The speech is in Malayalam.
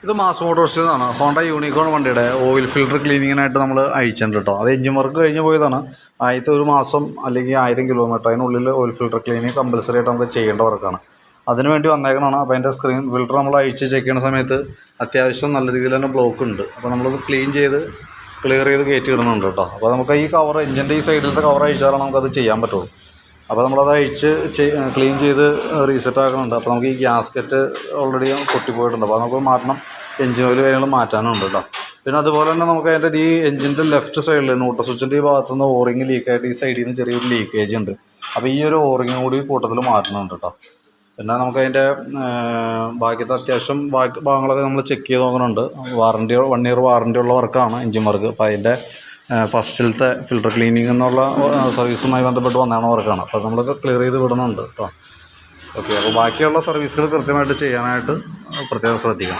ഇത് മാസ് മോട്ടോഴ്സിൽ നിന്നാണ്. ഹോണ്ട യൂണിക്കോൺ വണ്ടിയുടെ ഓയിൽ ഫിൽറ്റർ ക്ലീനിങ്ങിനായിട്ട് നമ്മൾ അയച്ചിട്ടുണ്ട് കേട്ടോ. അത് എഞ്ചിൻ വർക്ക് കഴിഞ്ഞ് പോയതാണ്. ആദ്യത്തെ ഒരു മാസം അല്ലെങ്കിൽ 1000 കിലോമീറ്റർ അതിനുള്ളിൽ ഓയിൽ ഫിൽറ്റർ ക്ലീനിങ് കമ്പൽസറി ആയിട്ട് നമുക്ക് ചെയ്യേണ്ട വർക്കാണ്. അതിന് വേണ്ടി വന്നേക്കണതാണ്. അപ്പോൾ അതിൻ്റെ സ്ക്രീൻ ഫിൽറ്റർ നമ്മൾ അഴിച്ച് ചെക്ക് ചെയ്യുന്ന സമയത്ത് അത്യാവശ്യം നല്ല രീതിയിൽ തന്നെ ബ്ലോക്ക് ഉണ്ട്. അപ്പോൾ നമ്മളത് ക്ലിയർ ചെയ്ത് കയറ്റി ഇടുന്നുണ്ട് കേട്ടോ. അപ്പോൾ നമുക്ക് ഈ കവർ എഞ്ചിൻ്റെ ഈ സൈഡിലത്തെ കവർ അഴിച്ചാലാണ് നമുക്കത് ചെയ്യാൻ പറ്റുള്ളൂ. അപ്പോൾ നമ്മളത് അഴിച്ച് ക്ലീൻ ചെയ്ത് റീസെറ്റ് ആക്കുന്നുണ്ട്. അപ്പോൾ നമുക്ക് ഈ ഗ്യാസ്കറ്റ് ഓൾറെഡി പൊട്ടിപ്പോയിട്ടുണ്ട്. അപ്പോൾ നമുക്ക് മാറ്റണം, എഞ്ചിൻ ഓയിൽ കാര്യങ്ങൾ മാറ്റാനുണ്ട് കേട്ടോ. പിന്നെ അതുപോലെ തന്നെ നമുക്ക് അതിൻ്റെ ഈ എഞ്ചിൻ്റെ ലെഫ്റ്റ് സൈഡിൽ ന്യൂട്രൽ സ്വിച്ചിൻ്റെ ഈ ഭാഗത്തുനിന്ന് ഓറിങ് ലീക്കായിട്ട് ഈ സൈഡിൽ നിന്ന് ചെറിയൊരു ലീക്കേജ് ഉണ്ട്. അപ്പോൾ ഈ ഒരു ഓറിങ് കൂടി കൂട്ടത്തിൽ മാറ്റണമുണ്ട് കേട്ടോ. പിന്നെ നമുക്കതിൻ്റെ ബാക്കിയത്തെ അത്യാവശ്യം ബാക്കി ഭാഗങ്ങളൊക്കെ നമ്മൾ ചെക്ക് ചെയ്ത് നോക്കുന്നുണ്ട്. 1 ഇയർ വാറൻറ്റി ഉള്ള വർക്കാണ് എഞ്ചിൻ വർക്ക്. അപ്പോൾ അതിൻ്റെ ഫസ്റ്റിലത്തെ ഫിൽറ്റർ ക്ലീനിങ് എന്നുള്ള സർവീസുമായി ബന്ധപ്പെട്ട് വന്നതാണ് വർക്കാണ്. അപ്പോൾ നമ്മളൊക്കെ ക്ലിയർ ചെയ്ത് വിടുന്നുണ്ട് കേട്ടോ. ഓക്കെ, അപ്പോൾ ബാക്കിയുള്ള സർവീസുകൾ കൃത്യമായിട്ട് ചെയ്യാനായിട്ട് പ്രത്യേകം ശ്രദ്ധിക്കണം.